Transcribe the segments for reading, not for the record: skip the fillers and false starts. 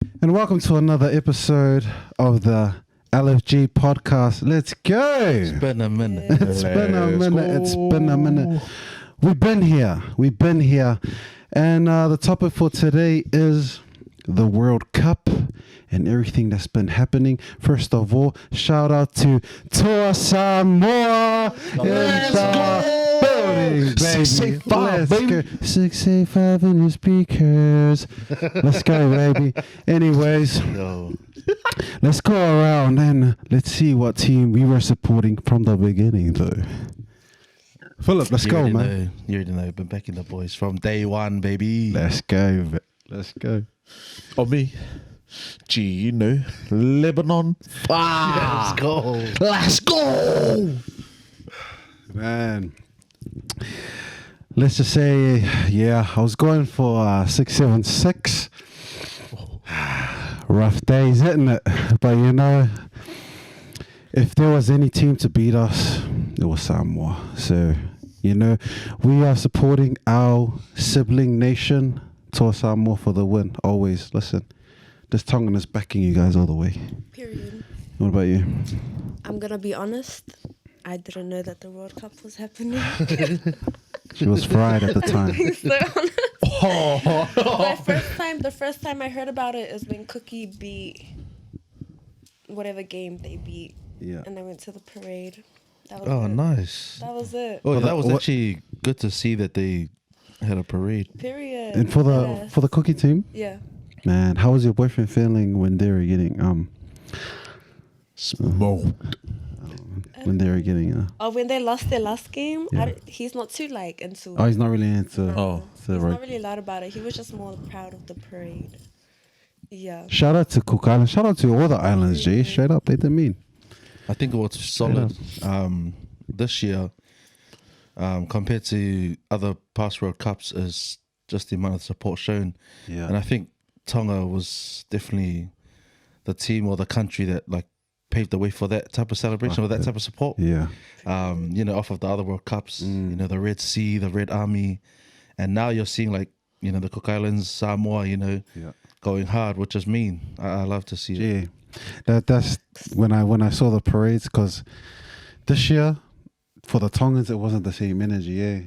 And welcome to another episode of the LFG podcast. Let's go. It's been a minute. It's been a minute. It's been a minute. We've been here. And the topic for today is the World Cup and everything that's been happening. First of all, shout out to Toa Samoa. Let's go. Building, baby. 685, Let's baby. go. 685 in your speakers. Let's go, baby. Anyways, Yo. let's go around and let's see what team we were supporting from the beginning, though. Philip, let's You go, already man. know, you already know. Been backing the boys from day one, baby. Let's go. Let's go. Of me, Gino, Lebanon. Let's go. Let's go. Man, let's just say, yeah, I was going for 676. Rough days, isn't it? But you know, if there was any team to beat us, it was Samoa. So, you know, we are supporting our sibling nation, Toa Samoa, for the win. Always. Listen, this Tongan is backing you guys all the way. Period. What about you? I'm gonna be honest. I didn't know that the World Cup was happening. She was fried at the time. So honest. Oh. The first time I heard about it is when Cookie beat whatever game they beat, Yeah. and I went to the parade. That was Oh, it. nice. That was it. Oh, Well, that was what- actually good to see that they had a parade. Period. And for the cookie team, yeah. man, how was your boyfriend feeling when they were getting Smoked. when they were getting Oh, when they lost their last game, Yeah. he's not too like into. Oh, he's not really into. Oh. the He's rug- not really loud about it. He was just more proud of the parade. Yeah. Shout out to Cook Island. Shout out to all the islands, G. Straight up, they didn't mean. I think it was solid this year compared to other past World Cups is just the amount of support shown. Yeah. And I think Tonga was definitely the team or the country that like paved the way for that type of celebration or that type of support. Yeah. You know, off of the other World Cups, you know, the Red Sea, the Red Army, and now you're seeing like, you know, the Cook Islands, Samoa, you know, Yeah. going hard, which is mean. I love to see it. Yeah. That's when I saw the parades, because this year for the Tongans it wasn't the same energy. Yeah.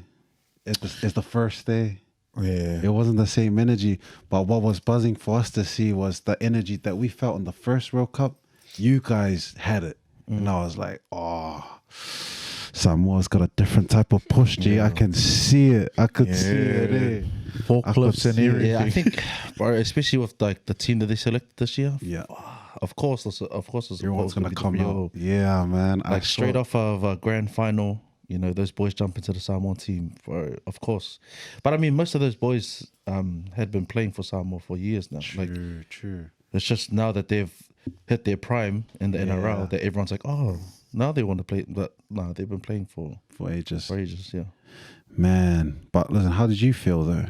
It's the first day. Yeah. It wasn't the same energy, but what was buzzing for us to see was the energy that we felt in the first World Cup. You guys had it, and I was like, oh, Samoa's got a different type of push, G. I can see it. I could see it. Eh? Forklifts and see it. everything. Yeah, I think, bro, especially with like the team that they selected this year. Yeah. Of course, the Everyone's support's gonna be come real. out. Yeah, man. Like straight off of a grand final, you know, those boys jump into the Samoan team, bro, of course. But I mean, most of those boys had been playing for Samoa for years now. Like, True. it's just now that they've hit their prime in the NRL that everyone's like, oh, now they want to play. But no, they've been playing for For ages. ages, yeah. Man. But listen, how did you feel though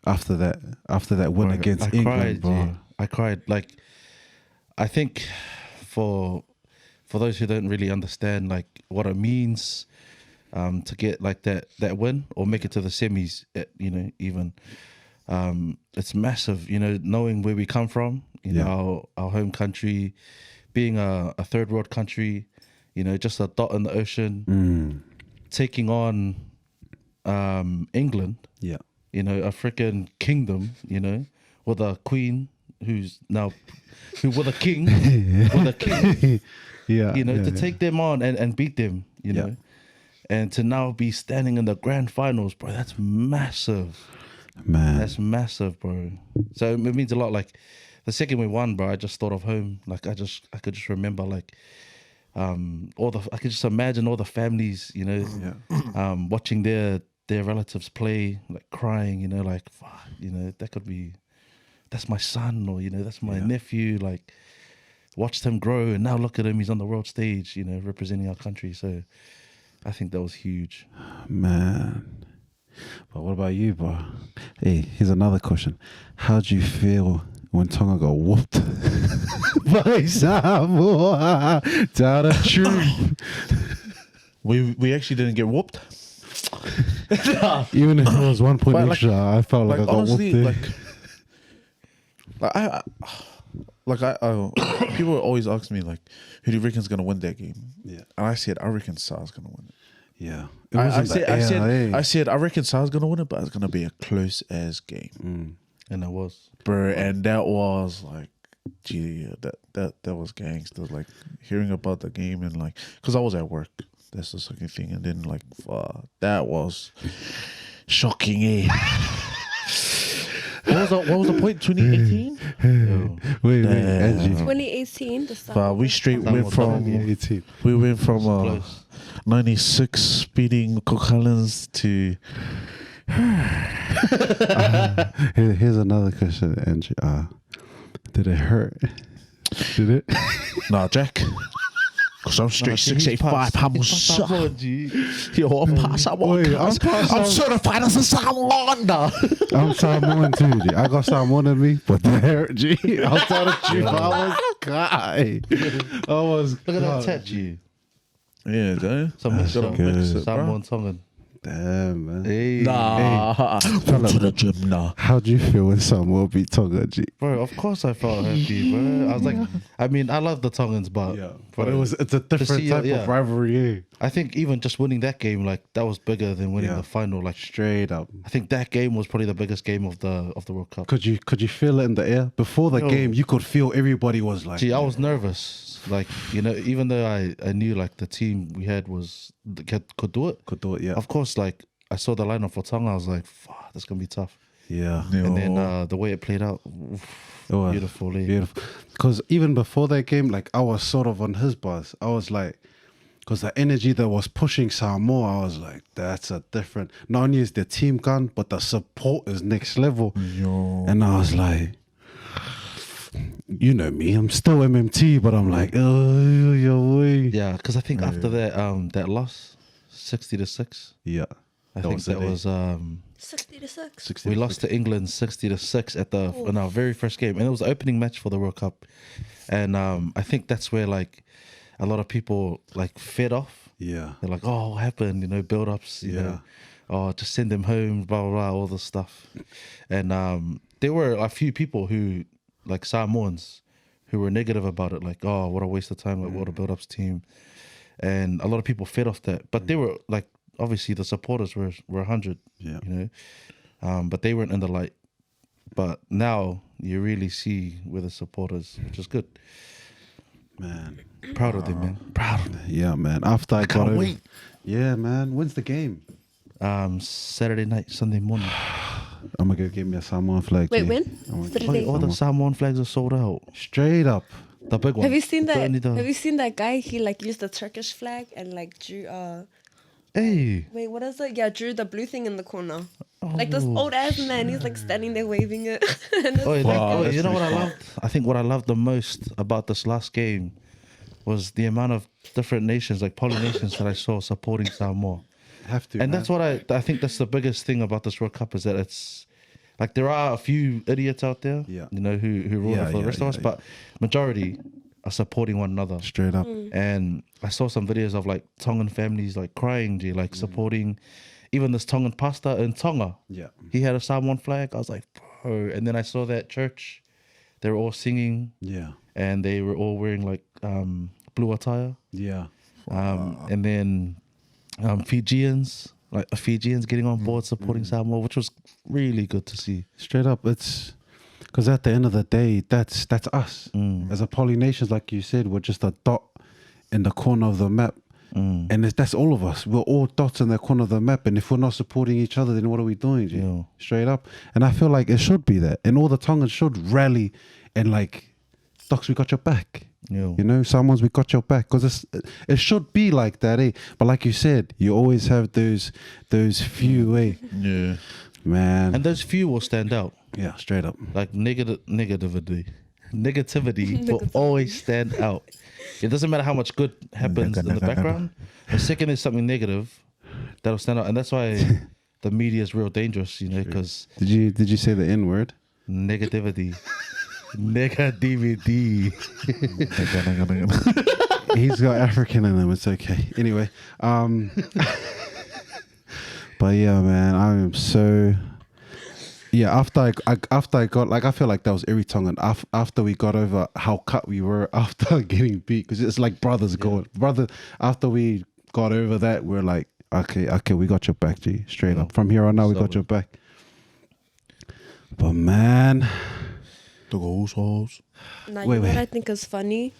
after that win against I England, cried, bro? yeah. I cried. Like, I think for those who don't really understand like what it means to get like that win or make it to the semis, you know, even it's massive. You know, knowing where we come from, you know, our home country, being a third world country, you know, just a dot in the ocean, taking on England. Yeah. You know, a freaking kingdom, you know, with a queen with a king, with a king, Yeah. you know, yeah, to yeah. take them on and beat them, you Yeah. know, and to now be standing in the grand finals, bro, that's massive. Man. That's massive, bro. So it means a lot. Like the second we won, bro, I just thought of home. Like I could just remember like I could just imagine all the families, you know, watching their relatives play, like crying, you know, like, fuck, you know, that's my son, or, you know, that's my nephew, like, watched him grow, and now look at him, he's on the world stage, you know, representing our country. So I think that was huge. Man. But what about you, bro? Hey, here's another question. How'd you feel when Tonga got whooped by Samoa? Tell the truth. We actually didn't get whooped. Even if it was 1 point But, like- extra, I felt like I got honestly, whooped there. like like people always ask me like, who do you reckon's gonna win that game? Yeah. And I said, I reckon Sa's gonna win it. Yeah. I said, I reckon Sa's gonna win it, but it's gonna be a close as game, And it was. bro. And that was like, gee, that was gangster. Like hearing about the game and like, cause I was at work. That's the second thing, and then like, that was shocking. What was the point? 2018. Wait, Angie. 2018, the summer. We straight Samoa went from 2018. we went from Close. 96 beating Cook Highlands to Here's another question, Angie. Did it hurt? Did it? nah, Jack. Cause I'm straight 685. I'm Samoa, G. Yo, I'm part Samoan. Wait, I'm part I'm certified as a Samoan. Nah. I'm Samoan too, G. I got Samoan in me, but that hurt, G. I'll tell the truth. I was guy. I was Look at that tattoo. Yeah, Jay. Some mix good. up. Samoan Tongan. damn, man. Hey. Nah. Come to the gym, nah. How'd you feel when Samoa beat Tonga, G? Bro, of course I felt happy, bro. I was like, I mean, I love the Tongans, but But bro, it's a different see, type yeah. of rivalry, eh? I think even just winning that game, like that was bigger than winning Yeah. the final. Like Straight up. I think that game was probably the biggest game of the World Cup. Could you feel it in the air? Before the Yo. game, you could feel everybody was like, Gee, I was nervous. Like, you know, even though I knew like the team we had could do it. could do it, yeah. Of course, like I saw the lineup for Tonga, I was like, fuck, that's gonna be tough. Yeah. And then the way it played out, oof, It was beautiful. eh? Beautiful. Because even before that game, like I was sort of on his buzz. I was like, because the energy that was pushing Samoa, I was like, that's a different. Not only is the team gone, but the support is next level. Yo. And I was like, you know me, I'm still MMT, but I'm like, oh, yo, way. Yeah, because I think after that loss, 60-6. Yeah. I think that was 60-6. we lost to England 60-6 in our very first game, and it was the opening match for the World Cup. And I think that's where like a lot of people like fed off. Yeah. They're like, oh, what happened? You know, build-ups. You know, oh, just send them home. Blah blah blah. All this stuff. And there were a few people who, like Samoans, who were negative about it. Like, oh, what a waste of time. Like, what a build-ups team. And a lot of people fed off that. But they were like, obviously the supporters were 100. Yeah. You know, but they weren't in the light. But now you really see with the supporters, which is good. Man. Proud of them, man. Proud of them. Yeah, man. After I got can't over. wait. Yeah, man. When's the game? Saturday night, Sunday morning. I'm going to go get me a Samoan flag. Wait, G. when? I'm gonna- Saturday. All the Samoan flags are sold out. Straight up. The big one. Have you seen The that? only the- Have you seen that guy? He like used the Turkish flag and like drew. Hey. Wait, what is it? Yeah, drew the blue thing in the corner. Like this old ass man, he's like standing there waving it. And it's Oh, like- like, that's you know what I pretty loved? I think what I loved the most about this last game was the amount of different nations, like Polynesians, that I saw supporting Samoa. Have to. And man. that's what I think that's the biggest thing about this World Cup is that it's like there are a few idiots out there, Yeah. you know, who ruin Yeah, it for the yeah, rest of us, yeah. but majority are supporting one another. Straight up. And I saw some videos of like Tongan families like crying, like supporting even this Tongan pastor in Tonga. Yeah. He had a Samoan flag. I was like, bro. And then I saw that church. They were all singing Yeah. and they were all wearing like blue attire. Yeah. And then Fijians, like Fijians getting on board supporting Samoa, which was really good to see. Straight up. It's because at the end of the day, that's us. As a Polynesians, like you said, we're just a dot in the corner of the map. And that's all of us. We're all dots in the corner of the map. And if we're not supporting each other, then what are we doing, G? Yeah. Straight up. And I feel like it should be that. And all the Tongans should rally and like, Docs, we got your back. Yeah. You know, someone's we got your back. Because it should be like that, eh? But like you said, you always have those few, eh? Yeah. Man. And those few will stand out. Yeah, straight up. Like negativity will always stand out. It doesn't matter how much good happens in the background. The second there's something negative, that'll stand out. And that's why the media is real dangerous, you know, because Did you say the N word? negativity. Negativity. He's got African in him. It's okay. Anyway, but yeah, man, I am so Yeah, after I got like I feel like that was every Tongan after we got over how cut we were after getting beat because it's like brothers going brother after we got over that we're like okay we got your back G straight up from here on out we got your back. But man, The goals. Now, Wait, you know wait. what I think is funny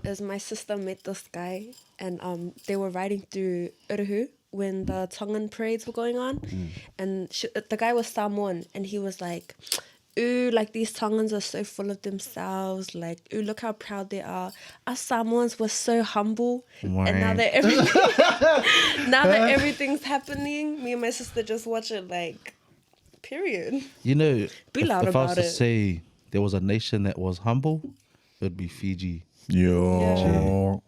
is my sister met this guy and they were riding through Uruhu when the Tongan parades were going on, and the guy was Samoan and he was like, ooh, like these Tongans are so full of themselves, like, ooh, look how proud they are. Us Samoans were so humble. And now that everything's happening, me and my sister just watch it like, period. You know, Be loud if I was about to it. say there was a nation that was humble, it would be Fiji. Yo.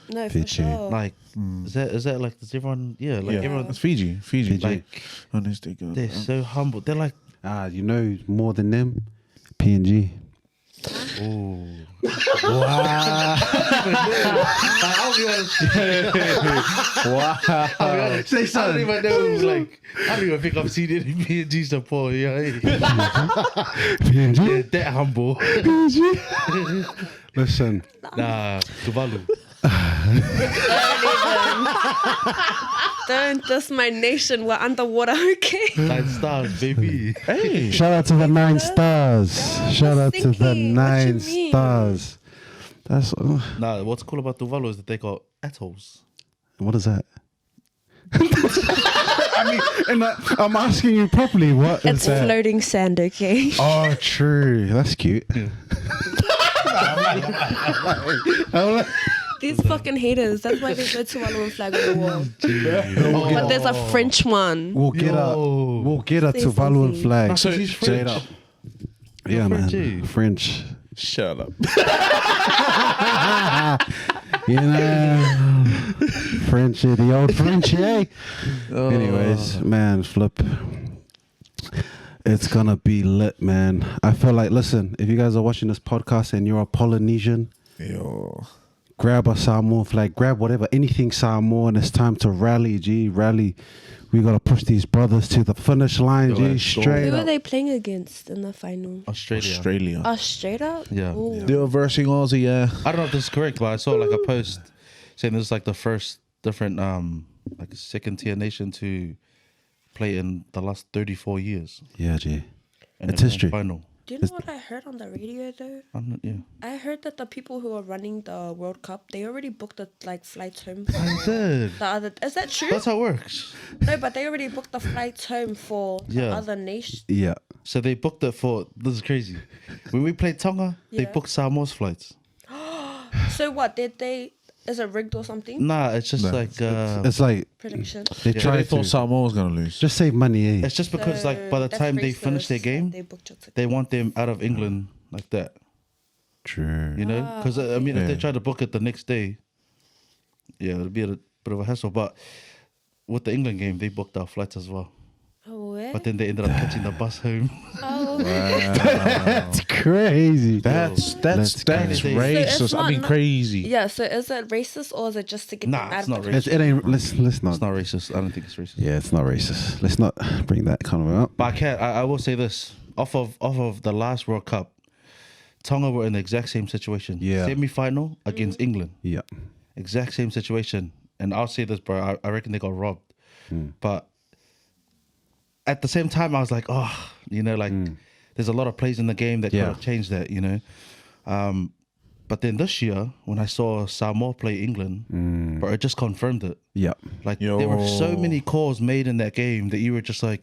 No, for Fiji. sure. Like, is that like, does everyone, everyone, It's Fiji. like, Honestly, good. they're so humble. They're like, you know more than them, PNG. oh. Wow. Say I don't even know, like, I don't even think I've seen any PNG support. Yeah, PNG. they're that humble. Listen, Nah, Tuvalu. Don't diss my nation. We're underwater, okay? 9 stars, baby. Hey. shout out to the 9 stars. Yeah, Shout I out was to the thinking, what 9 you mean? stars. That's Nah, what's cool about Tuvalu is that they got atolls. what is that? I mean, and I'm asking you properly. What is It's that? floating sand, okay? Oh, true. That's cute. I'm like, These fucking haters. That's why they go to Wallowan flag on the wall. But there's a French one. we'll get Yo. we'll get a Say Tuvaluan something. flag. So he's Straight French. up. Yeah, French, man. eh? French. Shut up. You know, Frenchy, the old Frenchy, eh? Anyways, man, flip. It's gonna be lit, man. I feel like, listen, if you guys are watching this podcast and you're a Polynesian, Yo. grab a Samoan flag, grab whatever, anything Samoan. It's time to rally, G, rally. We gotta push these brothers to the finish line, Yo, G, let's go. straight Who are up. they playing against in the final? Australia. Oh, straight up? Yeah. Ooh. They were versing Aussie, yeah. I don't know if this is correct, but I saw like a post saying this is like the first different like second tier nation to play in the last 34 years. Yeah, G. And It's they're in history. Final. Do you know what I heard on the radio though? Yeah. I heard that the people who are running the World Cup, they already booked the flights home. I did. Is that true? That's how it works. No, but they already booked the flights home for the Yeah. other nation. Yeah. So they booked it for, this is crazy. When we played Tonga, they Yeah. booked Samoa's flights. So what did they? Is it rigged or something? Nah, it's just like, It's like Prediction. they Yeah. So try they thought to Samoa was going to lose. just save money, eh? it's just because like by the So time they that's finish their racist game, that they booked your ticket. they want them out of England like that. True. You know, because I mean, if they Yeah. try to book it the next day, yeah, it'll be a bit of a hassle. But with the England game, they booked our flights as well. Oh, where? But then they ended up catching the bus home. Oh, That's crazy. That's Let's racist. So I mean, it's not- crazy. yeah. So is it racist or is it just to get Nah, them out it's of not the racist. It ain't. Let's not. It's not racist. I don't think it's racist. Yeah, it's not racist. Let's not bring that kind of up. But I will say this: off of the last World Cup, Tonga were in the exact same situation. Yeah. Semi-final against England. Yeah. Exact same situation. And I'll say this, bro. I reckon they got robbed. But at the same time, I was like, oh, you know, like there's a lot of plays in the game that could Yeah. have changed that, you know. But then this year, when I saw Samoa play England, bro, it just confirmed it. Yeah. Like there were so many calls made in that game that you were just like,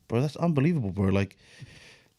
bro, that's unbelievable, bro. Like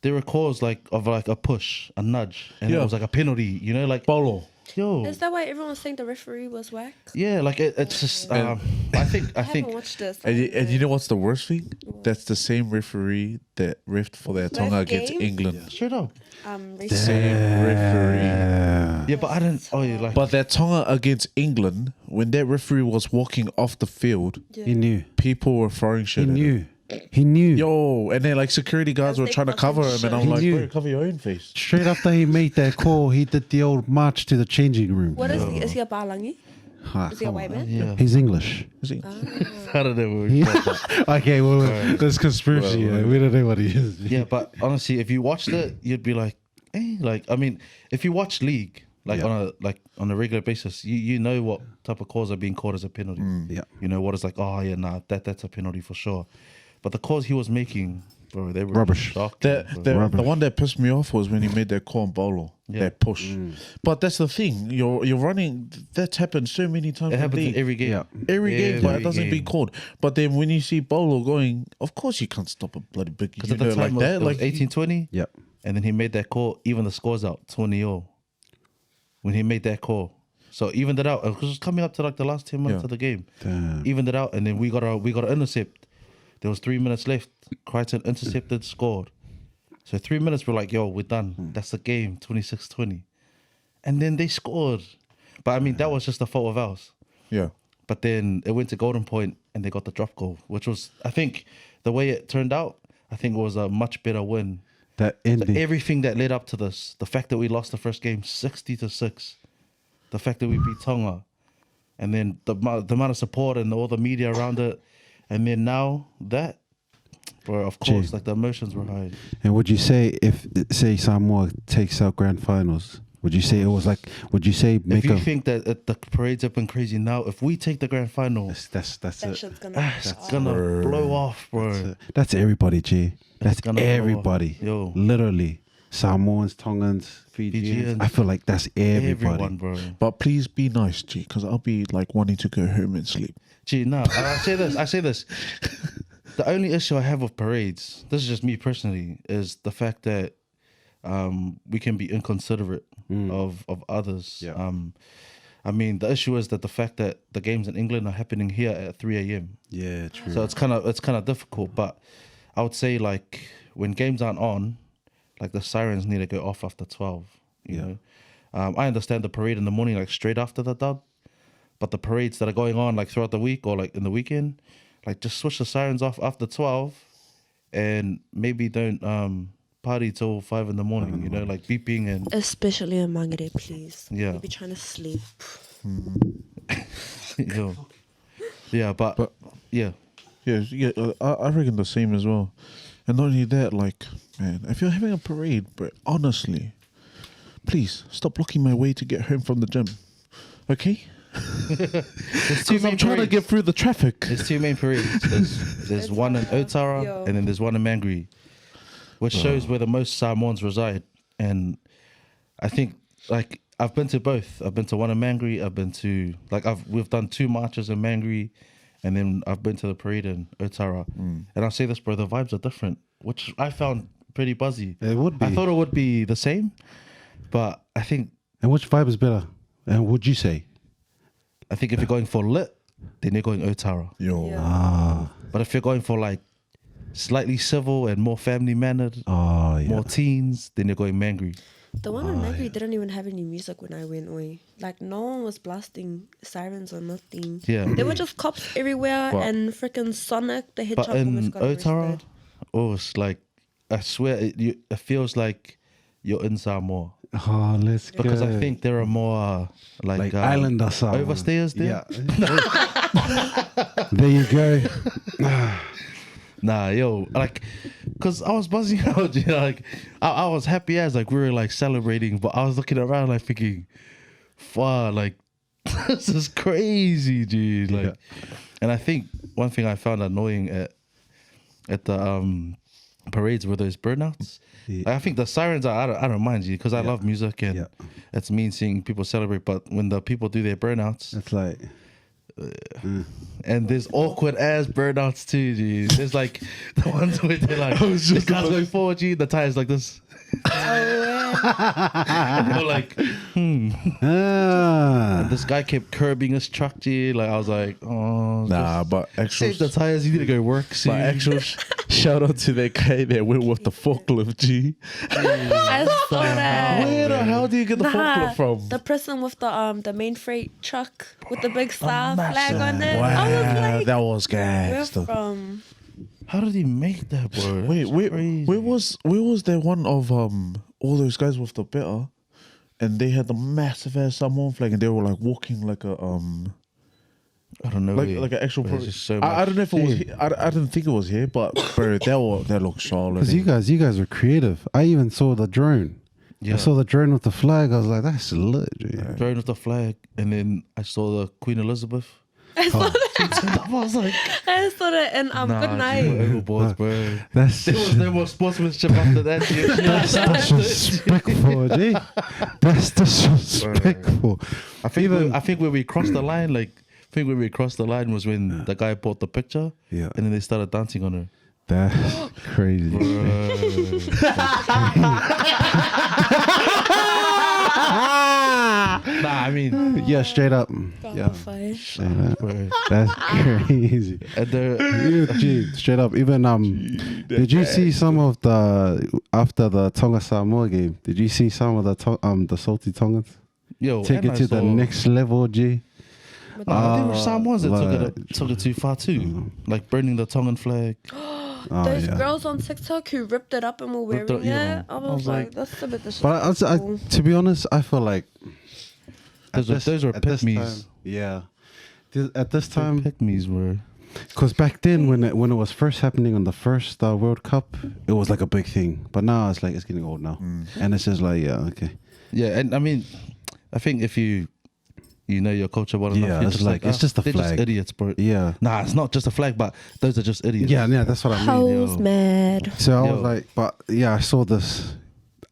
there were calls like of like a push, a nudge, and it Yeah. was like a penalty, you know, like Bolo. yo, Is that why everyone's saying the referee was whack? yeah, like it's just. I I think haven't watched this. And you know what's the worst thing? That's the same referee that riffed for their Tonga against game? England. straight up. Racist. Same referee. Yeah, but I don't. Oh, yeah, like But that Tonga against England, when that referee was walking off the field, Yeah. He knew. people were throwing shit He at him. knew. He knew. Yo, and then like security guards As were they trying to fucking cover him, and I'm should. like, He knew. bro, cover your own face. Straight after he made that call, he did the old march to the changing room. What is he? Is he a Balangi? Is he a white man? Yeah. He's English. Is he? I don't know. What we call that. Okay, well, there's conspiracy. Well, We don't know what he is. Yeah, but honestly, if you watched it, you'd be like, like I mean, if you watch league like on a regular basis, you know what type of calls are being called as a penalty. Yeah. You know what is like, oh yeah, nah, that's a penalty for sure. But the calls he was making, bro, they were Rubbish. shocking, bro. The one that pissed me off was when he made that call on Bolo, that push. But that's the thing, you're running. That's happened so many times. It happens in every game. Yeah. Every game, but it Every doesn't be game. called. But then when you see Bolo going, of course you can't stop a bloody big Because at the unit time like that. it was Like 18-20, Yep. and then he made that call. Even the scores out 20-0 when he made that call. So evened it out. It was coming up to like the last 10 minutes Yeah. of the game. Damn. Evened it out, and then we got an intercept. There was 3 minutes left. Crichton intercepted, scored. So 3 minutes, we're like, yo, we're done. That's the game, 26-20. And then they scored. But I mean, that was just a fault of ours. yeah, But then it went to Golden Point and they got the drop goal, which was, I think, the way it turned out, I think it was a much better win. That So ending. everything that led up to this, the fact that we lost the first game 60-6, the fact that we beat Tonga, and then the amount of support and all the media around it, and then now that, bro, of course, Gee. like the emotions were high. And would you say if say Samoa takes out grand finals, would you say it was like? Would you say If make you a? think that the parade's up and crazy now, if we take the grand final, That's That it. shit's gonna. it's gonna blow off, bro. That's everybody, G. That's gonna blow off. everybody. Yo. Literally, Samoans, Tongans, Fijians. Fijians. I feel like that's everybody. Everyone, bro. but please be nice, G, because I'll be like wanting to go home and sleep. Gee, no, I say this. The only issue I have with parades, this is just me personally, is the fact that we can be inconsiderate of others. Yeah. I mean, the issue is that the fact that the games in England are happening here at 3 a.m. Yeah, true. So it's kind of difficult. But I would say like when games aren't on, like the sirens need to go off after 12. You know, I understand the parade in the morning, like straight after the dub. But the parades that are going on like throughout the week or like in the weekend, like just switch the sirens off after 12 and maybe don't party till 5 in the morning, you know, like beeping and Especially in Mangere, please. Yeah. You'll be trying to sleep. yo. Yeah, but yeah. Yeah, I reckon the same as well. And not only that, like, man, if you're having a parade, but honestly, please stop blocking my way to get home from the gym. Okay? There's two Because main I'm trying to parades. get through the traffic. There's two main parades. There's one in Otara Yo. and then there's one in Mangere, which shows where the most Samoans reside. And I think like I've been to both. I've been to one in Mangere. I've been to we've done 2 marches in Mangere, and then I've been to the parade in Otara. And I'll say this, bro, the vibes are different, which I found pretty buzzy. It would be. I thought it would be the same, but I think And which vibe is better? And would you say? if you're going for lit, then you're going Otara. Yo. Yeah. But if you're going for like slightly civil and more family mannered, Oh yeah. more teens, then you're going Mangere. The one in Mangere didn't even have any music when I went away. Like no one was blasting sirens or nothing. Yeah. There were just cops everywhere But- and freaking Sonic the Hedgehog But almost in got Otara, arrested. oh, it's like, I swear, it feels like you're in Samoa. Oh, let's go. Because I think there are more like Islander Samoa. overstayers there. Yeah. There you go. Nah, yo, like, cause I was buzzing out, you know, like, I was happy as like we were like celebrating, but I was looking around like thinking, wow, like, this is crazy, dude. Like, Yeah. and I think one thing I found annoying at the parades were those burnouts. Yeah. I think the sirens I don't mind you because I love music and Yeah. it's mean seeing people celebrate. But when the people do their burnouts, It's like and there's awkward ass burnouts too, dude. There's like the ones where they're like, this guy's going forward, G, the tire's like this. And you're like, this guy kept curbing his truck, G. Like I was like, oh, Nah, but actual, save the tires. You need to go work soon. but actual shout out to that guy that went with the forklift, G. I saw that. Where the hell do you get the Nah, forklift from? the person with the main freight truck with the big star flag on it. I was Wow, like, that was where gangster. from? How did he make that, bro? Wait, That's where crazy. was there one of all those guys with the bitter, and they had the massive ass Samoan flag, and they were like walking like a I don't know. Like an actual. There's just so I don't know if it was. Damn. I didn't think it was here, but bro, that looked solid. Because you guys were creative. I even saw the drone. Yeah. I saw the drone with the flag. I was like, that's lit. G. Drone with the flag, and then I saw the Queen Elizabeth. I saw that. I was like, I saw that, and good night. Overboards, bro. That's There was no more sportsmanship after that. Dude. that's disrespectful, G. That's disrespectful. I think where we crossed the line, was when the guy bought the picture, Yeah. and then they started dancing on her. That's crazy. Nah, I mean, Yeah, straight up. Got Yeah, on fire. straight up. bro. That's crazy. And the, Yeah, G, straight up. Even did you see some of the after the Tonga Samoa game? Did you see some of the salty Tongans yo, take and it to the next level, G? But Nah, there were some ones that like- took it too far too, like burning the Tongan flag. Oh, those yeah. girls on TikTok who ripped it up and were wearing Ripped it- yeah. it, I was like, that's a bit But disrespectful. to be honest, I feel like Those were at this pick-me's. time- Yeah, at this time, Pick-me's were. because back then when it was first happening on the first World Cup, it was like a big thing. But now it's like it's getting old now, and it's just like okay. Yeah, and I mean, I think if you know your culture well enough, Yeah, you're it's just like, it's just a they're flag. just idiots, bro. Yeah, Nah, it's not just a flag, but those are just idiots. yeah, that's what I mean. Hoes yo. mad. So I Yo. was like, but yeah, I saw this.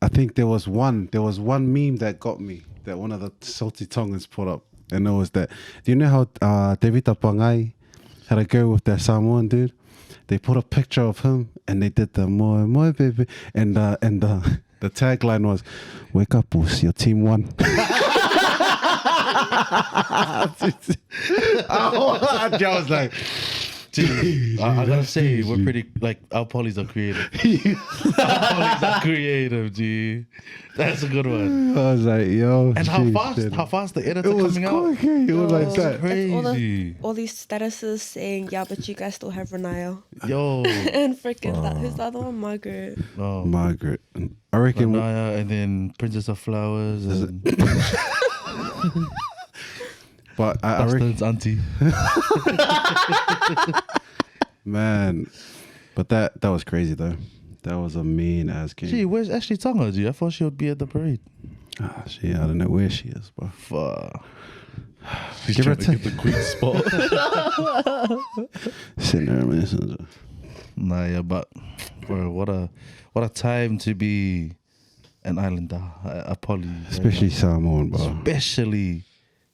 I think there was one meme that got me that one of the salty Tongans put up, and it was that. Do you know how David Tapangai had a go with that Samoan dude? They put a picture of him and they did the moi baby, and the tagline was, "Wake up, boss, your team won." I was like, Dude, I gotta say, we're pretty like our polys are creative. Our polys are creative, G. That's a good one. I was like, yo, And how fast the edits it are was coming out. quick. It was like Yo. that. It's Crazy. all these statuses saying, yeah, but you guys still have Renaya. Yo, And freaking, who's the other one? Margaret. oh, Margaret, I reckon. Naya, and then Princess of Flowers and But I reckon, Dustin's auntie. man. But that was crazy though. That was a mean ass game. Gee, where's Ashley Tonga, G? I thought she would be at the parade. She, I don't know where she is, bro. Fuck. He's Give her trying to a get the queen spot. Sitting there, man. Nah, yeah, but bro, what a time to be an islander, a poly, Especially Samoan, bro. especially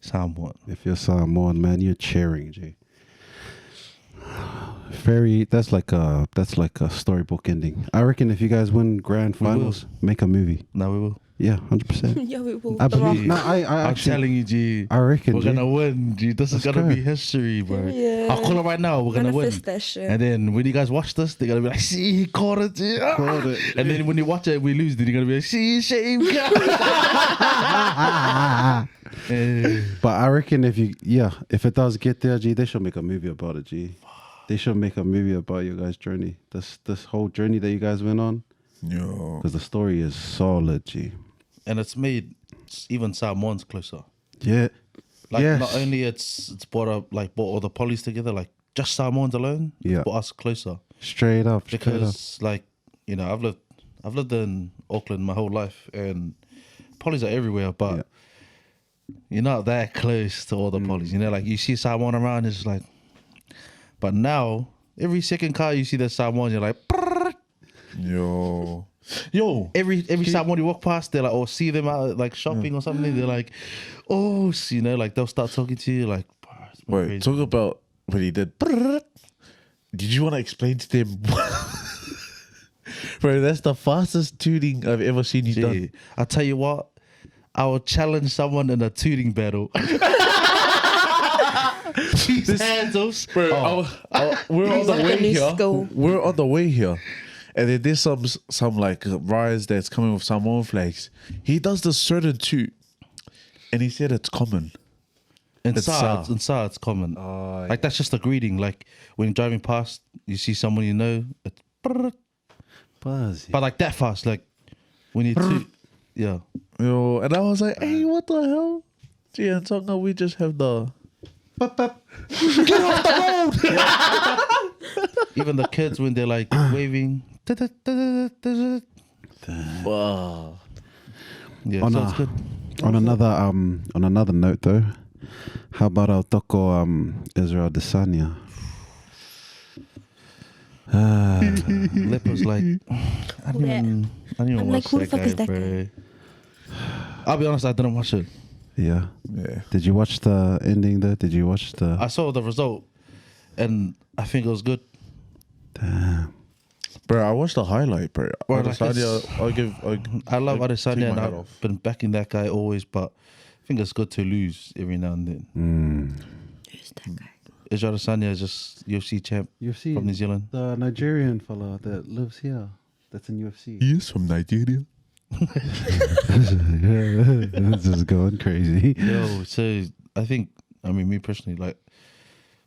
someone. If you're Samoan, man, you're cheering, G. That's like a storybook ending. I reckon if you guys win grand We will. finals, make a movie. Now we will. Yeah, 100%. Yeah, we will. I The Rock. believe. No, I I'm actually. telling you, G. I reckon. We're G. gonna win, G. This is Let's gonna go. be history, bro. Yeah. I'll call it right now. We're gonna win. Manifest that shit. And then when you guys watch this, they're gonna be like, "See, he caught it." G. Caught it. And then when you watch it, we lose. Then you're gonna be like, "See, shame." Eh, But I reckon if it does get there, G, they should make a movie about it, G. They should make a movie about your guys' journey. This whole journey that you guys went on, Yo. because the story is solid, G. and it's made even Samoans closer. Yeah. Like Yes. not only it's brought all the polys together, like just Samoans alone, Yeah. brought us closer. Straight up. Because like, you know, I've lived in Auckland my whole life and polys are everywhere, but Yeah. you're not that close to all the polys. You know, like you see Samoan around, it's like, but now every second car you see that Samoan, you're like, "Brrr." Yo. every Samoan you walk past, they're like, or see them out like shopping or something, they're like, oh, you know, like they'll start talking to you, like, "Bruh, it's been Wait, crazy." talk about when he did. Did you want to explain to them? Bro, that's the fastest tooting I've ever seen you done. Gee, I'll tell you what, I will challenge someone in a tooting battle. These handles, Bro, we're on the like a way new here. skill. We're on the way here. And then there's some like rise that's coming with Samoan flags. He does this certain toot. And he said it's common. in It's SAR it's common. Like that's just a greeting. Like when you're driving past, you see someone you know, it's brrr. Buzzy. But like that fast, like when you toot, yeah. Yo, and I was like, hey, what the hell? Gee, and Tonga, we just have the Get off the road! Even the kids when they're like waving. Wow. Yeah, On so a- it's good. On another note though, how about our toko Israel Desanya? Lip was like, I didn't even I'm like, watch who the that fuck guy, is that bro. I'll be honest, I didn't watch it. Yeah. Yeah. Did you watch the ending though? Did you watch the? I saw the result, and I think it was good. Damn. Bro, I watched the highlight, bro. Bro, like Adesanya, I love I'll Adesanya, take and my hat I've off. been backing that guy always, but I think it's good to lose every now and then. Who's that guy? Israel Adesanya is just UFC champ UFC from New Zealand. the Nigerian fella that lives here, that's in UFC. He is from Nigeria. This is going crazy. Yo, so I think, I mean, me personally, like,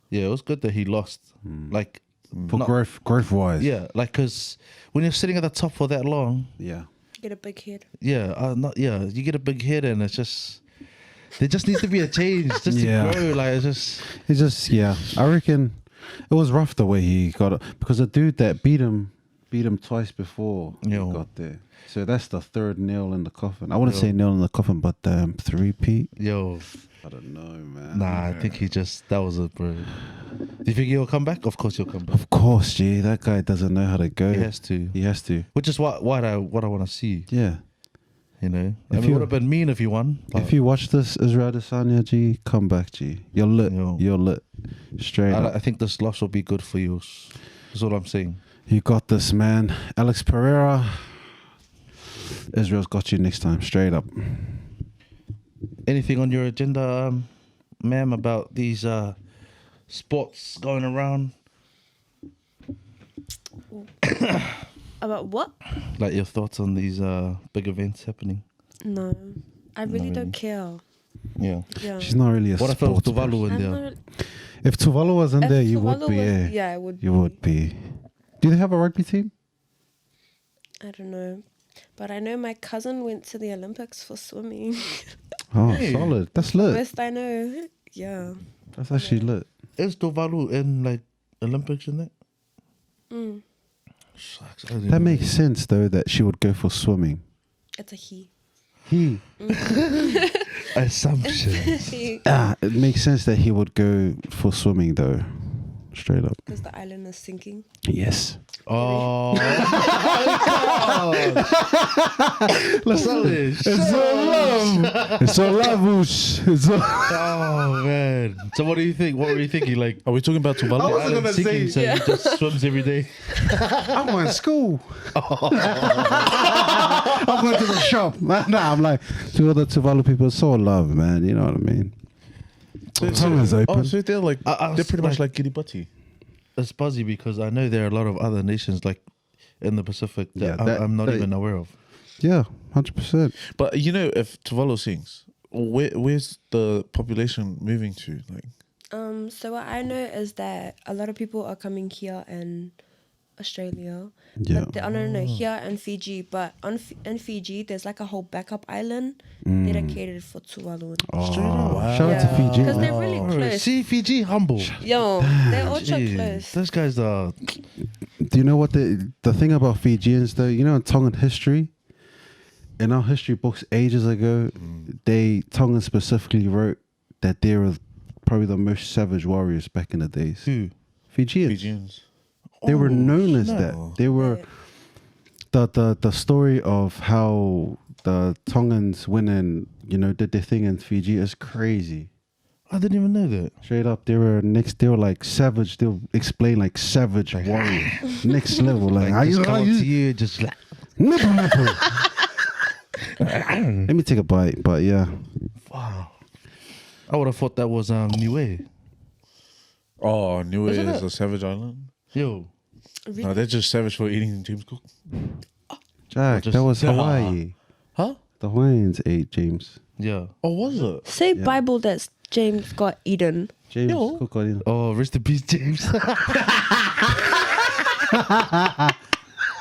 yeah, it was good that he lost. Like, For not- growth wise. yeah, like, because when you're sitting at the top for that long, Yeah. Get a big head. you get a big head, and it's just, there just needs to be a change just Yeah. to grow. Like, it's just, It's just I reckon it was rough the way he got it because the dude that beat him twice before he Yo. got there. So that's the third nail in the coffin. I wouldn't Yo. say nail in the coffin, but three-peat. yo, I don't know, man. nah, I think that was it, bro. Do you think he'll come back? Of course he'll come back. Of course, G. That guy doesn't know how to go. He has to. He has to. Which is what I want to see, Yeah. you know? If It you- would have been mean if he won. If you watch this Israel Adesanya, G, come back, G. You're lit. Yo. You're lit. Straight I up. think this loss will be good for you. That's all I'm saying. You got this, man. Alex Pereira. Israel's got you next time. Straight up. Anything on your agenda, ma'am, about these sports going around? About what? Like your thoughts on these big events happening? No, I really Not don't really. care. Yeah. Yeah. She's not really a What if it was sports person. Tuvalu in I'm there? not- If Tuvalu was in if there, you would Tuvalu be. was- Yeah. I would. You would be. Do they have a rugby team? I don't know, but I know my cousin went to the Olympics for swimming. Oh, Hey. solid. That's lit. Best I know. Yeah. That's actually lit. Is Tuvalu in like Olympics in that? Mm. Shucks, I didn't That even makes know. sense though that she would go for swimming. It's a he. He Assumptions. it makes sense that he would go for swimming though. Straight up. Because the island is sinking. Yes. Oh, It's all love. It's all love. It's all oh man. So what do you think? What were you thinking? Like, Are we talking about Tuvalu? I wasn't gonna sinking, say- so he just swims every day. I'm going to school. I'm going to the shop. Nah, I'm like, to other Tuvalu people, it's all love, man. You know what I mean? Tongue is open. Oh, so they're like I they're pretty much like- like Kiribati. It's buzzy because I know there are a lot of other nations like in the Pacific that, Yeah, that- I'm not that- even aware of. Yeah, 100%. But you know, if Tuvalu sings, where's the population moving to? Like, So what I know is that a lot of people are coming here in Australia. Yeah. But no, here in Fiji. But in Fiji, there's like a whole backup island dedicated for Tuvalu. Oh, up. shout out to Yeah. Fiji. Because man. they're really close. See, Fiji humble. Yo, they're all so Jeez, close. those guys are. Do you know what the thing about Fijians though? You know, in Tongan history, in our history books ages ago, Tongan specifically wrote that they were probably the most savage warriors back in the days. Who? Fijians. Fijians. They were Oh, known as snap. that. They were the story of how the Tongans went and did their thing in Fiji is crazy. I didn't even know that. Straight up, they were like savage. They'll explain like savage warrior, next level. Like, how Just you, come how up you to you, just like, nipple. Let me take a bite, but yeah, wow. I would have thought that was Niue. Oh, Niue Isn't is it? a savage island. Yo, No, they're just savage for eating James Cook. Jack, just- that was Nah. Hawaii. Huh? The Hawaiians ate James. yeah. Oh, was it? Say Bible that James got eaten. James Yo. Cook got in. Oh, rest in peace, James.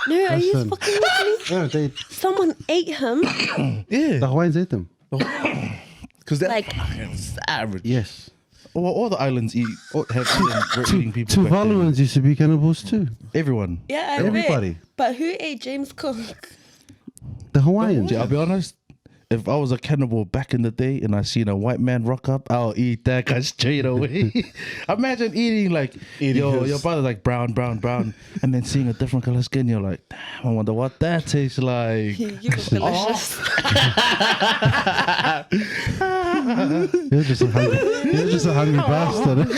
No, are you Listen. fucking with me? No, Someone ate him. Yeah. the Hawaiians ate them. Because they're Like- fucking savage. Yes. all the islands have eating people. back then. Tuvaluans used to be cannibals too. Everyone. Yeah, I Everybody. bet. But who ate James Cook? The Hawaiians. I'll be honest. If I was a cannibal back in the day and I seen a white man rock up, I'll eat that guy straight away. Imagine eating like your brother like brown, and then seeing a different color skin. You're like, damn, I wonder what that tastes like. You look delicious. You're just a hungry bastard.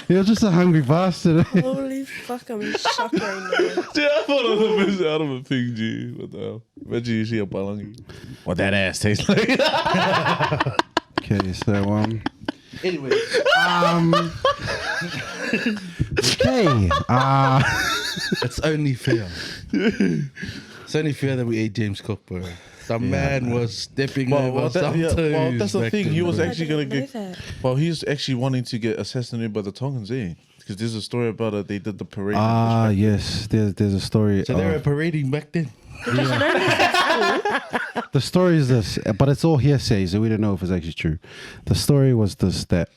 You're just a hungry bastard. Holy fuck, I'm in shock right now. Dude, I thought of the best out of a pig, G. What the hell? Imagine you see a palangi. What that ass tastes like. Okay, so Anyway, okay, it's only fair. It's only fair that we ate James Cook, bro. The man was stepping over some toes. That's the back thing. then, He was bro. actually gonna know get. that. Well, he's actually wanting to get assassinated by the Tongans, eh? Because there's a story about it. They did the parade. yes, there's a story. So they were parading back then. The story is this, but it's all hearsay, so we don't know if it's actually true. The story was this: that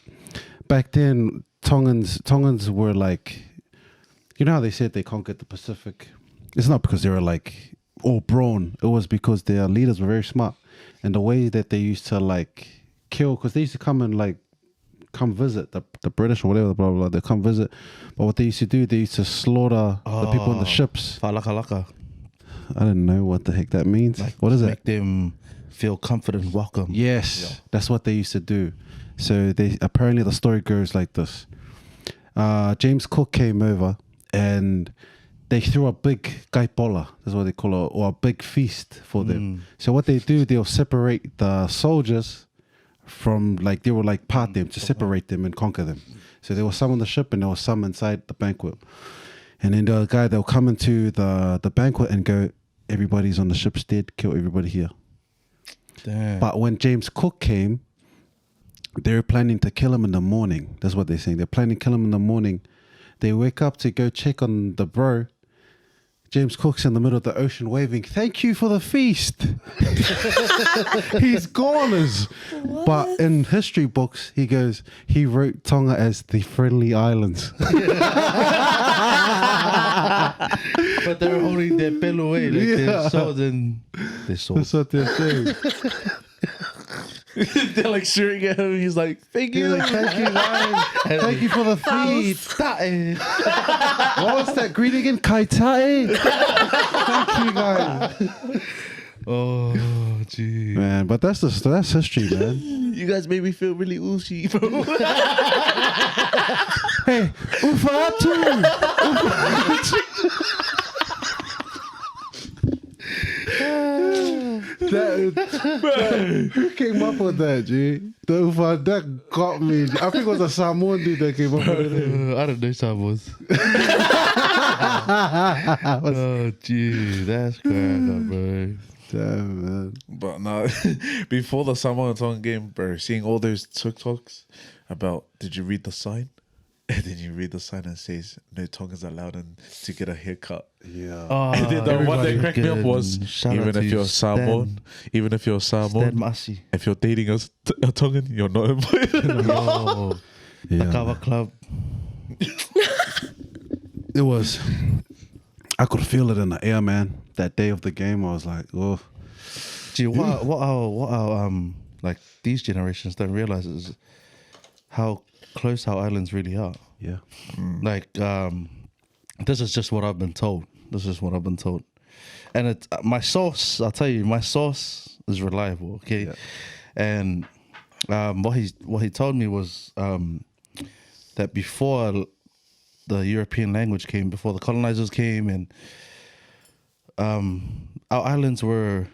back then, Tongans were like, you know how they said they conquered the Pacific. It's not because they were like all brawn. It was because their leaders were very smart, and the way that they used to like kill, because they used to come visit the British or whatever, blah blah blah. They come visit, but what they used to do, they used to slaughter the people on the ships. Falaka. I don't know what the heck that means. What is it? Make them feel comforted and welcome. Yes, that's what they used to do. So they apparently the story goes like this: James Cook came over and they threw a big kaipola, that's what they call it, or a big feast for them. So what they do, they'll separate the soldiers from, like, they will like part them to separate them and conquer them. So there was some on the ship and there was some inside the banquet. And then the guy, they'll come into the banquet and go, everybody's on the ship's dead, kill everybody here. Damn. But when James Cook came, they were planning to kill him in the morning. That's what they're saying. They're planning to kill him in the morning. They wake up to go check on the bro. James Cook's in the middle of the ocean waving, thank you for the feast. He's goners. But in history books, he goes, he wrote Tonga as the Friendly Islands. But they were holding their pelo away, like their swords and their swords. That's what they're saying. They're like shooting at him. He's like, thank you. He's like, thank you, guys. Thank you for the feast. What was that greeting again? Kaitae. Thank you, guys. Oh, gee. Man, but that's history, man. You guys made me feel really ooshy, bro. Hey, ufatu. Who came up with that, G? The ufa, that got me. I think it was a Samoan dude that came up with it. I don't know Samoas. Oh, gee, that's crack, bro. Damn, man. But no, before the Samoa Tonga game, bro, seeing all those TikToks about, did you read the sign? And then you read the sign and it says, no Tongans allowed in to get a haircut. Yeah. Oh, And then the one that cracked me up was, shout out even to if you're Samoan, Stan Masi. if you're dating a Tongan, you're not invited. Yo, Yeah. the cover club. It was. I could feel it in the air, man. That day of the game, I was like, oh. Gee, what our like these generations don't realize is how close our islands really are. Yeah. Like, this is just what I've been told. And it's my source. I'll tell you, my source is reliable. Okay, Yeah. and what he told me was that before the European language came, before the colonizers came, and our islands were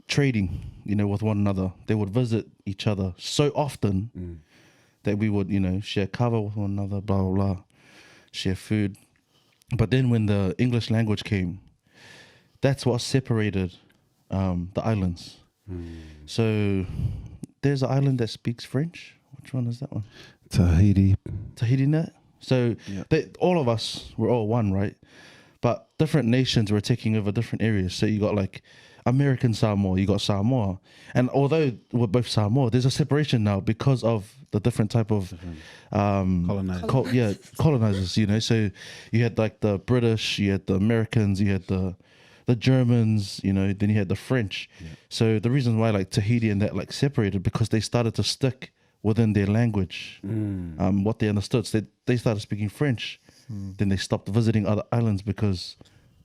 trading, with one another. They would visit each other so often that we would, share cover with one another, blah, blah, blah, share food. But then when the English language came, that's what separated the islands. So there's an island that speaks French. Which one is that one? Tahiti. Tahiti Net. So all of us were all one, right? But different nations were taking over different areas. So you got like American Samoa, you got Samoa. And although we're both Samoa, there's a separation now because of the different type of Colonizers. colonizers, you know. So you had like the British, you had the Americans, you had the Germans, you know, then you had the French. So the reason why like Tahiti and that like separated because they started to stick within their language, what they understood. So they started speaking French. Then they stopped visiting other islands because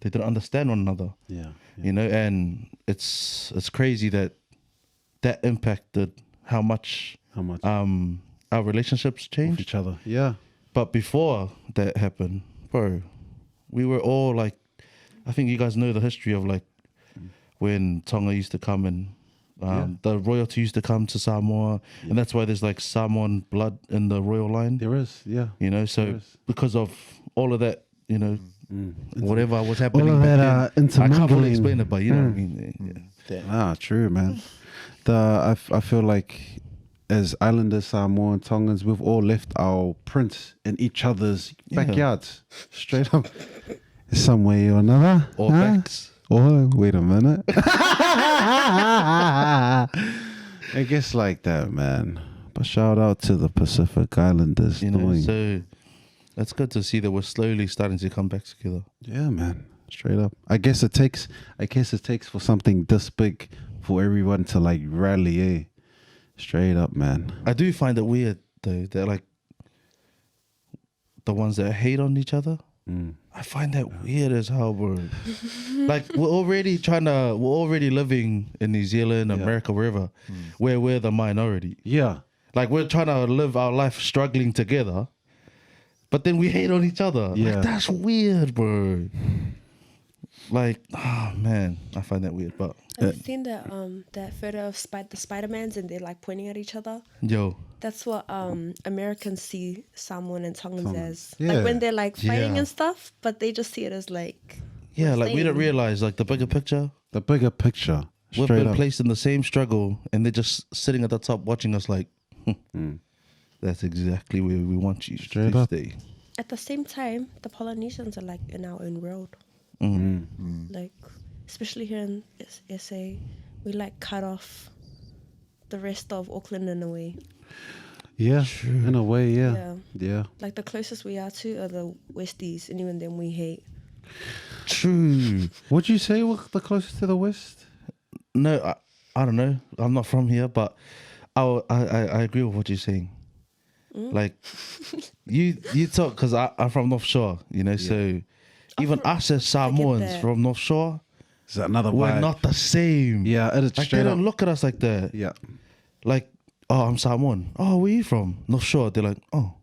they didn't understand one another. You know, and it's crazy that impacted how much our relationships With changed. each other. Yeah. But before that happened, bro, we were all like, I think you guys know the history of like when Tonga used to come and the royalty used to come to Samoa, and that's why there's like Samoan blood in the royal line. There is, yeah. You know, so because of all of that, you know, whatever was All happening of back that then, I can't really intermingling. explain it, but you know what I mean. Yeah. True, man. I feel like as islanders, Samoan, Tongans, we've all left our prints in each other's backyards. Straight up. Some way or another. Or backs. Oh, wait a minute. I guess like that, man. But shout out to the Pacific Islanders. You know, so it's good to see that we're slowly starting to come back together. Yeah, man. Straight up. I guess it takes for something this big for everyone to like rally, eh? Straight up, man. I do find it weird though that like the ones that hate on each other. I find that weird as hell, bro. Like we're already living in New Zealand, America, wherever, where we're the minority. Yeah. Like we're trying to live our life struggling together, but then we hate on each other. Yeah. Like, that's weird, bro. Like, oh man, I find that weird. But Have you seen that photo of the Spider-Mans and they're like pointing at each other? yo, That's what Americans see Samoan and Tongans as. Yeah. Like when they're like fighting Yeah. and stuff, but they just see it as like yeah, we're like we same. don't realize like the bigger picture. The bigger picture. We've Straight been up. placed in the same struggle, and they're just sitting at the top watching us. Like, that's exactly where we want you Straight to up. stay. At the same time, the Polynesians are like in our own world. Like, especially here in SA, we like cut off the rest of Auckland in a way. Yeah. In a way, yeah. Yeah. Like the closest we are to are the Westies, and even them we hate. True. Would you say we're the closest to the West? No, I don't know. I'm not from here, but I agree with what you're saying. Like, you talk because I'm from North Shore, you know. So even us as Samoans that. from North Shore, Is that another we're vibe? not the same. Yeah, it is like they straight don't up. look at us like that. Yeah. Like, oh, I'm Samoan. Oh, where you from? North Shore. They're like, oh,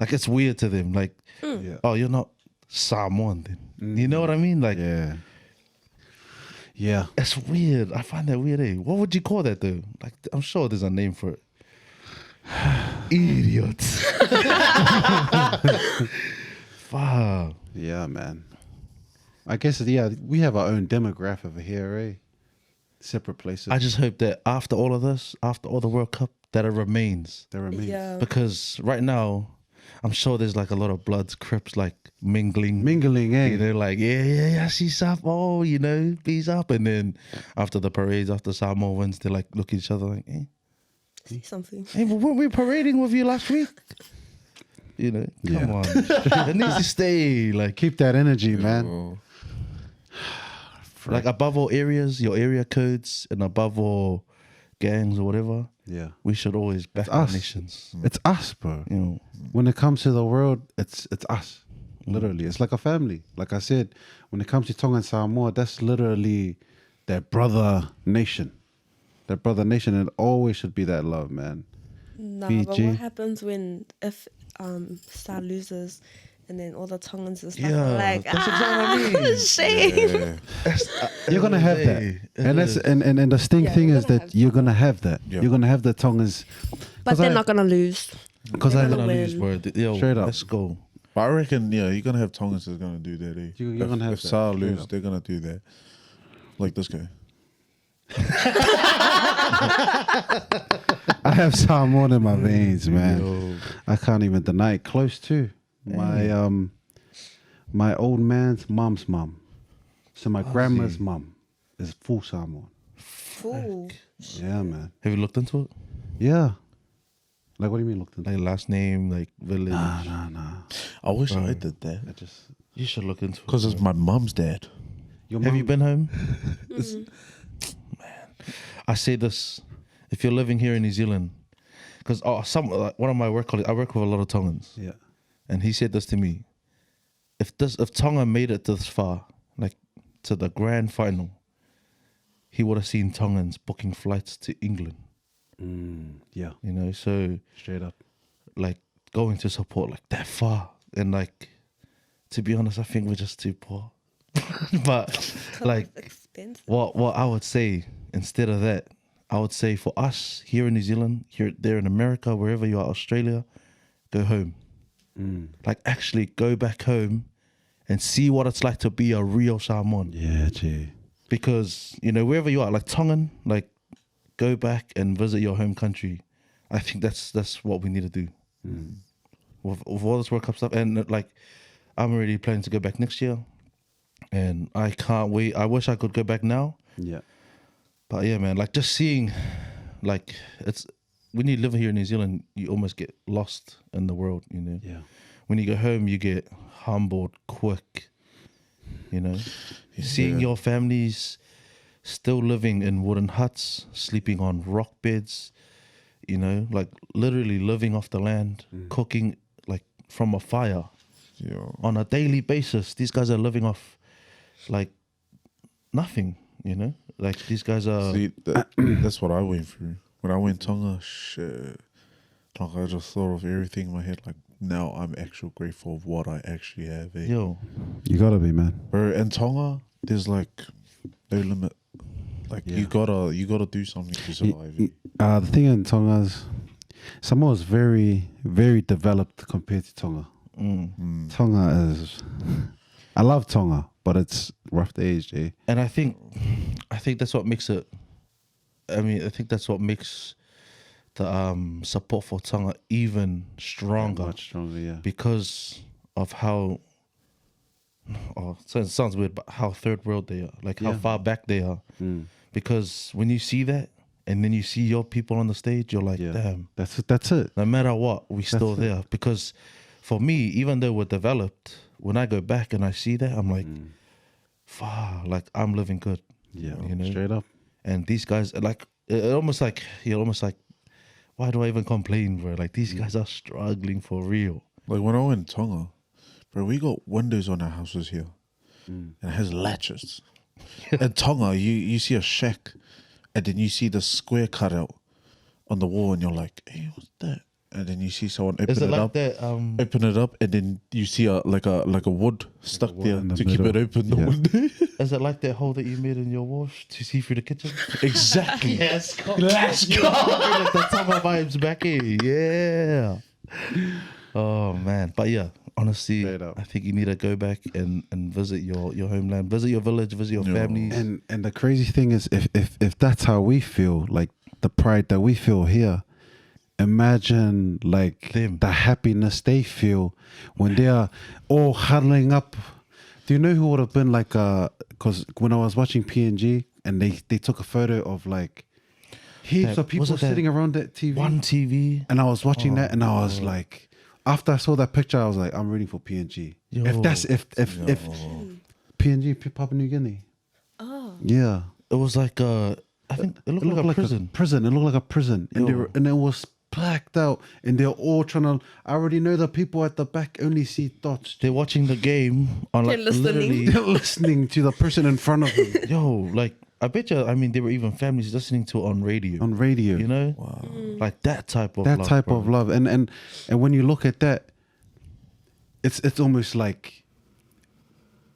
like it's weird to them. Like, Yeah. oh, you're not Samoan then. You know what I mean? Like, Yeah. Yeah. it's weird. I find that weird. Eh? What would you call that though? Like, I'm sure there's a name for it. Idiots. Fuck. Yeah, man. I guess, we have our own demographic over here, eh? Separate places. I just hope that after all of this, after all the World Cup, that it remains. There remains. Yeah. Because right now, I'm sure there's like a lot of Bloods, Crips, like mingling. Mingling, eh? You know, like, yeah, she's up. Oh, you know, B's up. And then after the parades, after Samoa wins, they like look at each other like, See something. hey, but weren't we parading with you last week? You know, come on. It needs to stay like Keep that energy, man. Oh, like above all areas, your area codes, and above all gangs or whatever. Yeah. We should always back It's our us. nations. It's us, bro. You know, When it comes to the world, it's us. Literally. It's like a family. Like I said, when it comes to Tonga and Samoa, that's literally their brother nation. Their brother nation. And it always should be that love, man. No, but Fiji. what happens if Star loses and then all the Tongans and stuff Yeah, are like, that's exactly what I mean. shame. You're gonna have that. And that's and the sting Yeah, thing you're is gonna that have you're gonna have that. Yeah. You're gonna have the Tongans. But they're not gonna lose. Because they're I gonna gonna win. lose, bro. Yo, Straight up. let's go. but I reckon, yeah, you're gonna have Tongans that's gonna do that. Eh? You're gonna have if that, Sal straight lose, up. they're gonna do that. Like this guy. I have Samoan in my veins, man. Yo. I can't even deny it. Close to my old man's mom's mom. So my grandma's mom is full Samoan. Fool. Yeah, man. Have you looked into it? Yeah. Like, what do you mean looked into? Like last name, like village. Nah. I wish I Right. did that. I just You should look into it. Because it's bro. my mom's dad. your Have you mum- been home? I say this: if you're living here in New Zealand, because one of my work colleagues, I work with a lot of Tongans, Yeah. and he said this to me: if Tonga made it this far, like to the grand final, he would have seen Tongans booking flights to England. Yeah. You know, so Straight up. like going to support like that far, and like to be honest, I think we're just too poor. But like Expensive. what I would say instead of that, I would say for us here in New Zealand, here there in America, wherever you are, Australia, go home. Like actually go back home and see what it's like to be a real Samoan. Yeah, gee. Because, you know, wherever you are, like Tongan, like go back and visit your home country. I think that's what we need to do. With all this World Cup stuff. And like I'm already planning to go back next year. And I can't wait. I wish I could go back now. Yeah. But yeah, man, like just seeing, like it's when you live here in New Zealand, you almost get lost in the world, you know. Yeah. When you go home, you get humbled quick, you know. Seeing your families still living in wooden huts, sleeping on rock beds, you know, like literally living off the land, cooking like from a fire Yeah. on a daily basis. These guys are living off like nothing, you know. Like these guys are. See, that's what I went through. When I went Tonga, shit. Like, I just thought of everything in my head. Like, now I'm actually grateful of what I actually have. Eh? Yo, You gotta be, man. Bro, in Tonga, there's like no limit. Like, Yeah. you gotta do something to survive. The thing in Tonga is Samoa is very, very developed compared to Tonga. Tonga is. I love Tonga, but it's rough to age, eh? and I think that's what makes it. I mean, I think that's what makes the support for Tonga even stronger. Much stronger, yeah. Because of how. Oh, it sounds weird, but how third world they are, like how Yeah. far back they are. Because when you see that, and then you see your people on the stage, you're like, Yeah. damn. That's it. No matter what, we still it. there. Because for me, even though we're developed, when I go back and I see that, I'm like, far, like I'm living good. Yeah, you know? straight up. And these guys, like, it almost like, you're almost like, why do I even complain, bro? Like, these guys are struggling for real. Like, when I went Tonga, bro, we got windows on our houses here. And it has latches. In Tonga, you see a shack, and then you see the square cut out on the wall, and you're like, hey, what's that? And then you see someone open Is it it like up. that? Open it up, and then you see a wood stuck wood there in the to keep it middle. open. The Yeah. window. Is it like that hole that you made in your wash to see through the kitchen? Exactly. Yes, let's go. Like the summer vibes back in, yeah. Oh man, but yeah, honestly, Straight up. I think you need to go back and visit your homeland, visit your village, visit your families. And the crazy thing is, if that's how we feel, like the pride that we feel here, imagine like Them. the happiness they feel when they are all huddling up. Do you know who would have been like? Because when I was watching PNG and they took a photo of like heaps That- of people was it that sitting around that TV, One TV. and I was watching that, and I was like, after I saw that picture, I was like, I'm rooting for PNG. Yo. If that's if PNG Papua New Guinea, Oh. yeah. It was like I think it looked like a prison. It looked like a prison, and Yo. and it was blacked out, and they're all trying to. I already know the people at the back only see dots. They're watching the game on like They're listening. literally. They're listening to the person in front of them Yo, like I bet you. I mean, there were even families listening to it on radio. on radio. You know, like that type of that love, type bro. of love, and when you look at that, it's almost like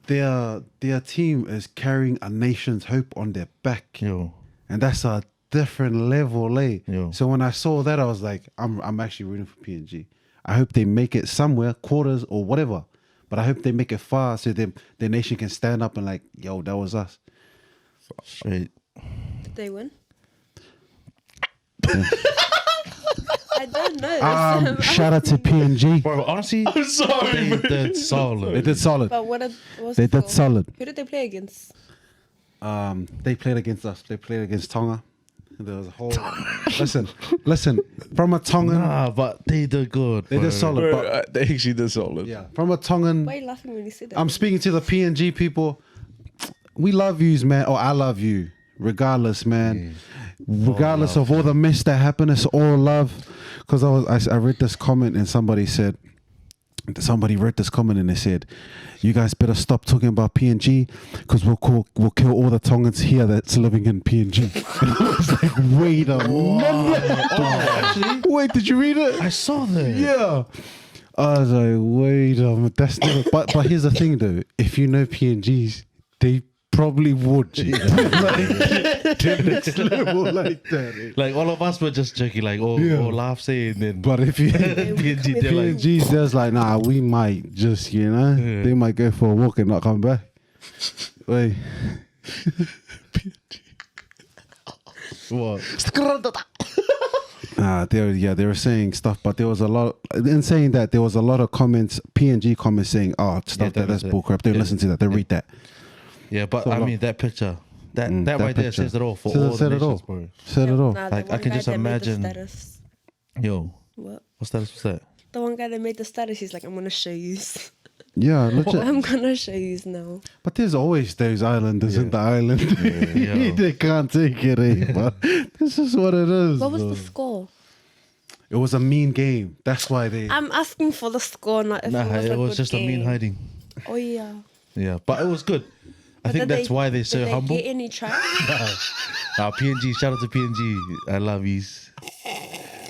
their team is carrying a nation's hope on their back. Yo, And that's a different level, eh? Yeah. So when I saw that, I was like, I'm actually rooting for PNG. I hope they make it somewhere, quarters or whatever. But I hope they make it far so their nation can stand up and like, yo, that was us. straight. Did they win? I don't know. Shout out to PNG. Bro, honestly, I'm sorry, they bro. did solid. They did solid. But what was They it did for? solid. Who did they play against? They played against us. They played against Tonga. There was a whole listen. From a Tongan, Nah, but they did good. they bro. did solid. But They actually did solid. yeah, from a Tongan, Why are you laughing when you say that? I'm speaking to the PNG people. We love yous, man. Or I love you, regardless, man. Regardless of all the mess that happened, it's all love. Because I read this comment and somebody read this comment and they said, "You guys better stop talking about PNG because we'll kill all the Tongans here that's living in PNG." And I was like, "Wait a minute! Actually, Wait, did you read it?" I saw that. Yeah. I was like, "Wait a minute, that's never." But here's the thing, though. If you know PNGs, they probably would. G. Like, to next level like that. Eh? Like all of us were just joking, like or laugh saying then. But if you PNG, they're like, PNGs, there's like, nah, we might just, they might go for a walk and not come back. Wait. what? They were saying stuff, but there was a lot. In saying that, there was a lot of comments, PNG comments saying, "Oh, stuff that's bullcrap." Don't listen to that. Don't read that. Yeah, but So I a lot. mean that picture, that that right there picture. says it all for Said all the it all. nations, bro. Said it all. Nah, Like, the I one can guy just that made the imagine- status. Yo, What? what's that? What's that? The one guy that made the status, he's like, I'm gonna show you. Yeah, legit. I'm gonna show you now. But there's always those islanders in the island. Yeah. They can't take it, eh? But this is what it is. What was bro. the score? It was a mean game. That's why they. I'm asking for the score, not if Nah, it was, it a was good just a mean game. hiding. Oh yeah. Yeah, but it was good. I But think did that's why they're so did humble. They get any try? Nah, PNG, shout out to PNG. I love yous.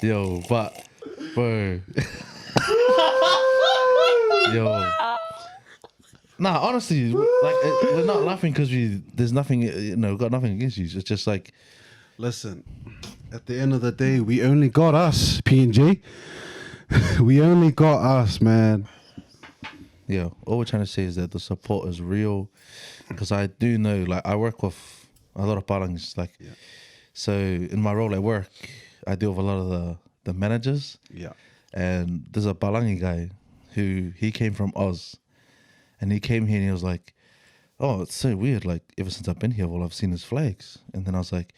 Yo, but bro. Yo. Nah, honestly, like we're not laughing because there's nothing, got nothing against you. It's just like, Listen, at the end of the day, we only got us, PNG. We only got us, man. yeah, all we're trying to say is that the support is real. Because I do know, like, I work with a lot of Palangis, like, so in my role at work, I deal with a lot of the managers. Yeah. And there's a Palangi guy who he came from Oz, and he came here and he was like, "Oh, it's so weird. Like ever since I've been here, all I've seen is flags." And then I was like,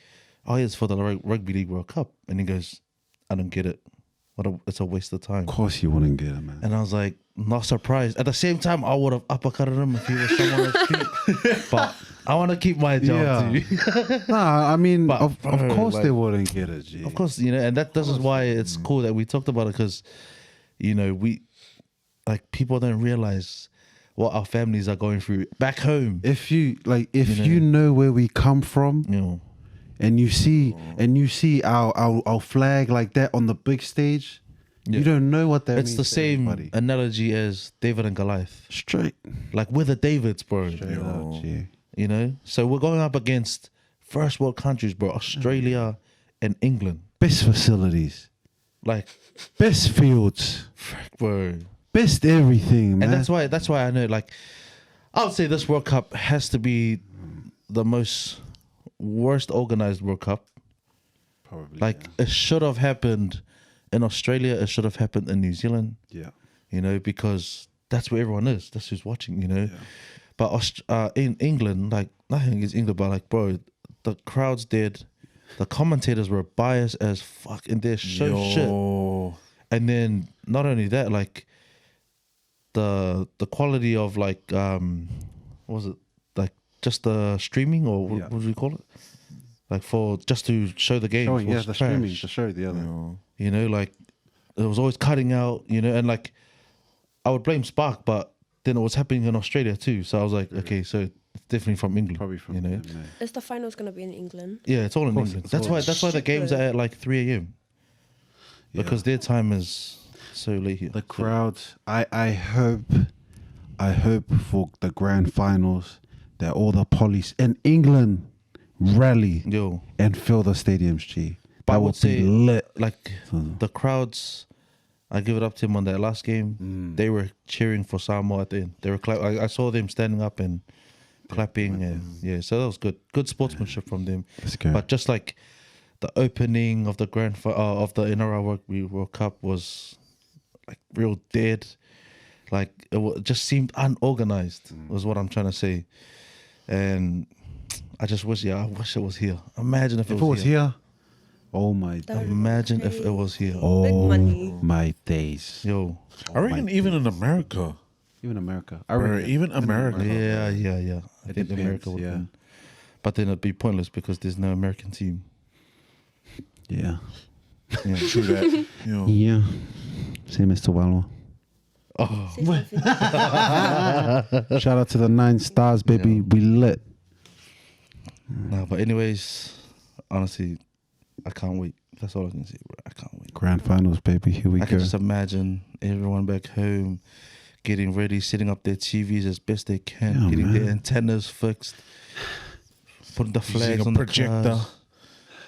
"Oh, yeah, it's for the Rugby League World Cup." And he goes, "I don't get it. It's a waste of time." Of course you wouldn't get it, man. And I was like, not surprised. At the same time, I would have uppercutted him if he was someone else street. But I want to keep my job too. Nah, I mean, But, of bro, course like- they wouldn't get it, G. Of course, and this is why it's cool that we talked about it because, we, like, people don't realize what our families are going through back home. If you know where we come from, and you see our flag like that on the big stage, you don't know what that It's means. the to same everybody. analogy as David and Goliath. Straight. Like, we're the Davids, bro. Straight up, G. So we're going up against first world countries, bro. Australia and England. Best facilities, Like, best fields, bro. best everything, man. And that's why I know, like, I would say this World Cup has to be the worst organized World Cup. Probably. Like, it should have happened in Australia. It should have happened in New Zealand. yeah. Because that's where everyone is. That's who's watching. But in England, like, nothing against England, but like, bro, the crowd's dead. The commentators were biased as fuck, and they're so shit. And then not only that, like, the quality of, like, what was it, like, just the streaming, or what do we call it? Like, for just to show the game. Showing, was the trash. streaming to show the other. Like, it was always cutting out, and like, I would blame Spark, but then it was happening in Australia too. So I was like, okay, so it's definitely from England. Probably from them, Is the finals gonna be in England? Yeah, it's all in course, England. it's That's all- why the games are at like 3 a.m. because their time is so late here. The crowds. I hope for the grand finals that all the police in England rally Yo, and fill the stadiums, G. but I That would would say be lit. like the crowds. I give it up to him on that last game. They were cheering for Samoa at the end. They were I saw them standing up and clapping, and so that was good sportsmanship from them. That's good. But just like the opening of the of the NRL Rugby World Cup was like real dead. Like it just seemed unorganized. Was what I'm trying to say, and I just wish, I wish it was here. Imagine if If it was here. oh my, That would've been Imagine if it crazy. was here. Big oh money. my days. Yo. I reckon even in America, Even America. or even America. Yeah. I It think depends, America would yeah. win. But then it'd be pointless because there's no American team. Yeah. Yeah. True that. You know, Yeah. Same as Tawalwa. Oh, Say something. Shout out to the 9 stars, baby. Yeah. We lit. no, but anyways, honestly, I can't wait. That's all I can say, bro. I can't wait. Grand finals, baby. Here we I go. can just imagine everyone back home getting ready, setting up their TVs as best they can, Yeah, getting man. their antennas fixed, putting the Using flags a on projector. the cars.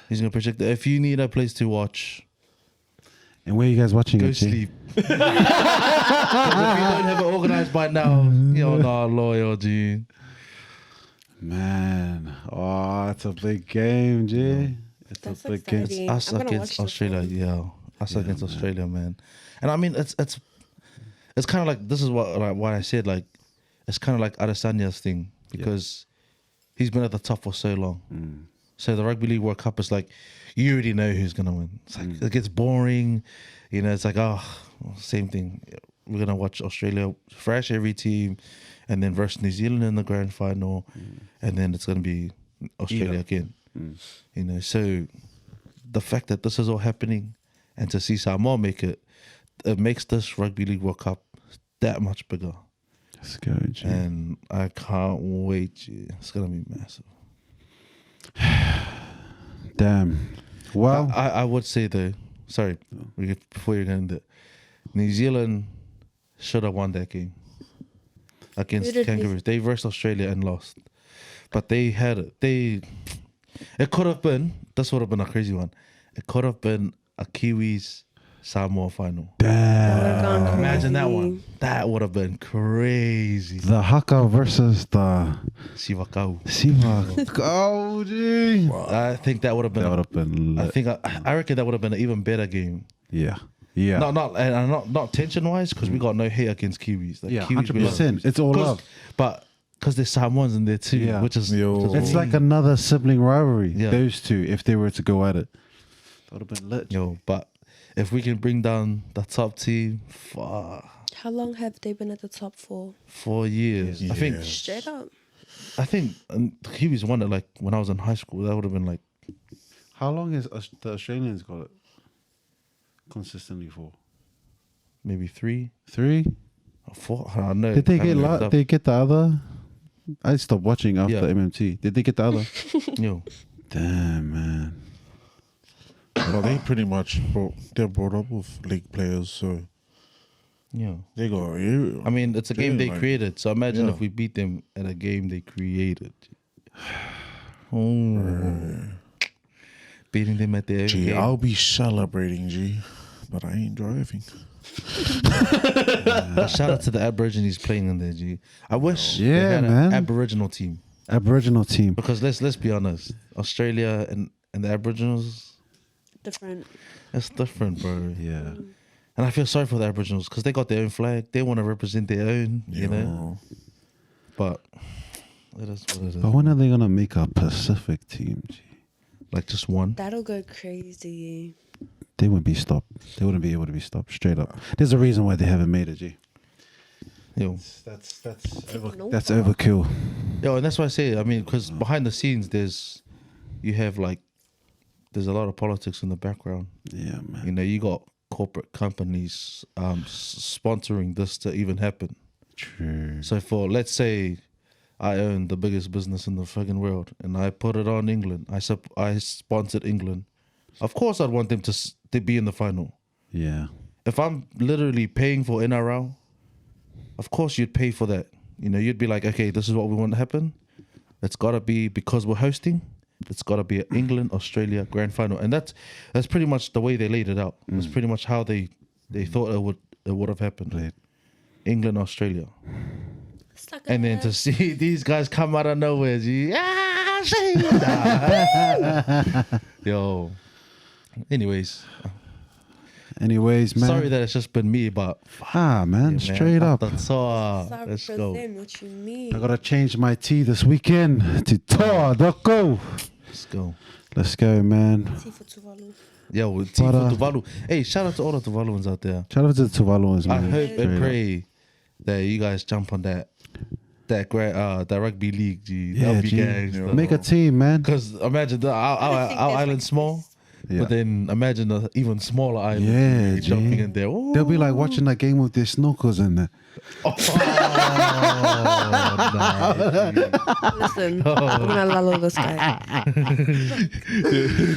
Using a projector. If you need a place to watch, And where you guys watching go it, G? sleep. 'Cause if you don't have it organized by now, you're not loyal, G. Man. Oh, it's a big game, G. It's That's a big game. exciting. Us I'm gonna against watch this Australia, one. yeah. Us against man. Australia, man. And I mean, it's kind of like, this is what I said, like, it's kind of like Adesanya's thing because he's been at the top for so long. So the Rugby League World Cup is like, you already know who's gonna win. It's like it gets boring, you know. It's like, same thing. We're gonna watch Australia thrash every team, and then versus New Zealand in the grand final, and then it's gonna be Australia again. You know, so the fact that this is all happening, and to see Samoa make it, it makes this Rugby League World Cup that much bigger. Let's go, G. And I can't wait. G. It's gonna be massive. Damn. Well, I would say though, sorry, before you get into it, New Zealand should have won that game against Who did Kangaroos. They versed Australia and lost, but they had it. It could have been. This would have been a crazy one. It could have been a Kiwis Samoa final. damn. Would've gone Imagine that crazy. one. That would have been crazy. The Haka versus the Sivakau. Siva. Oh, G. I think that would have been. That would have been lit. I reckon that would have been an even better game. Yeah. Yeah. Not tension wise because we got no hate against Kiwis. Like, Yeah, Kiwis, we love 100%. Kiwis. It's all 'Cause- love. But because there's Samoans in there too, Yeah. which is It's like another sibling rivalry. Yeah. Those two, if they were to go at it, that would have been lit. But if we can bring down the top team, fuck, How long have they been at the top for? 4 years. I think Straight up. Kiwis won it like when I was in high school. That would have been like How long has the Australians got it consistently for? maybe 3 3? or 4. I don't know. Did they I get haven't looked up. they get the other? I stopped watching after Yeah. MMT. Did they get the other? Yo, Damn, man. well, they pretty much they're brought up with league players, so yeah. they go. I mean, it's a game they like- created. So imagine Yeah. if we beat them at a game they created. Oh. Beating them at their own Gee, game. I'll be celebrating, G, but I ain't driving. Shout out to the Aborigines playing in there, G. I wish they Yeah, had man. an Aboriginal team. Aboriginal team. Because let's be honest, Australia and the Aboriginals, Different. it's different, bro. Yeah. And I feel sorry for the Aboriginals because they got their own flag. They want to represent their own, you know. But it is what it is. But when are they gonna make a Pacific team? G? Like just one. That'll go crazy. They wouldn't be stopped. They wouldn't be able to be stopped. Straight up. There's a reason why they haven't made it, G. Yo, That's Nope. that's overkill. yo, and that's why I say. I mean, because behind the scenes, there's a lot of politics in the background. Yeah, man. You know, you got corporate companies sponsoring this to even happen. True. So for, let's say, I own the biggest business in the fucking world, and I put it on England. I sponsored England. Of course, I'd want them to be in the final. Yeah. If I'm literally paying for NRL, of course you'd pay for that. You know, you'd be like, okay, this is what we want to happen. It's got to be, because we're hosting, it's got to be an England, Australia grand final. And that's pretty much the way they laid it out. That's pretty much how they thought it would have happened. Played. England, Australia. Suck And then it. to see these guys come out of nowhere, G. Yo. Anyways, Anyways, man. Sorry that it's just been me, but Man, straight up. Let's go. What you mean? I gotta change my tea this weekend to Toa Doko. Let's go. Let's go, man. Tea for Tuvalu. Yo, with tea for Tuvalu. Hey, shout out to all the Tuvaluans out there. Shout out to the Tuvaluans, I man. hope and pray that you guys jump on that great that rugby league, G. That'll be G. gangster. Make a team, man. Because imagine our island small, Yeah. but then imagine an even smaller island. Yeah, G. jumping in there. Ooh. They'll be like watching that game with their snorkels in there. Listen, I'm gonna lull this guy.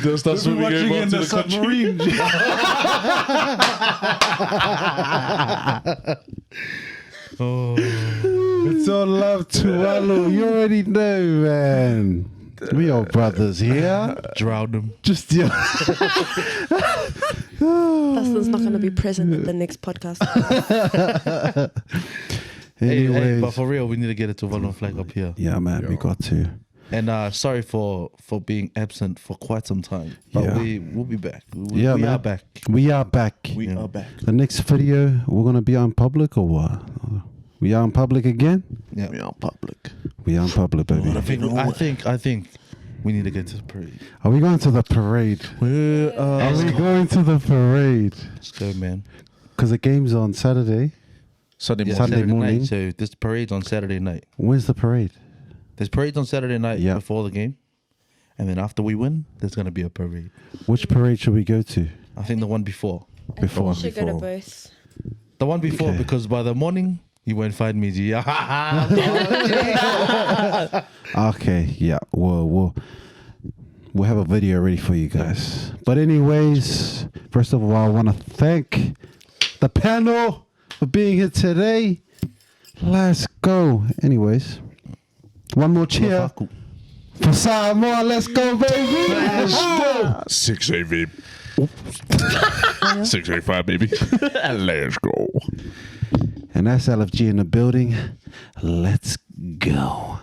They'll start swimming in the submarine. It's all love to Tuvalu. You already know, man. We all brothers here. Drown them. Just yeah. Dustin's not gonna be present at the next podcast. Hey, Anyways, but for real, we need to get a Tuvalu flag up here. yeah, man, we got to. And sorry for being absent for quite some time. But Yeah. we'll be back. We Yeah, man. are back. We are back. We are back. The next video, we're gonna be on public or what? We are in public again. Yeah. We are public. We are in public, baby. I think we need to get to the parade. Are we going to the parade? Where Are we going to the parade? Let's go, man. Because the game's on Saturday. Sunday Yeah, morning. Sunday morning. night. So this parade's on Saturday night. When's the parade? There's parades on Saturday night Yeah. before the game. And then after we win, there's going to be a parade. Which parade should we go to? I think the one before. I think Before. we should go to both. The one before, Okay. because by the morning, you won't find me, G. Okay, yeah, we'll have a video ready for you guys. But anyways, first of all, I want to thank the panel for being here today. Let's go. Anyways, one more cheer for Samoa. Let's go, baby. Let's go. 6-8, 685, baby. Let's go. And that's LFG in the building. Let's go.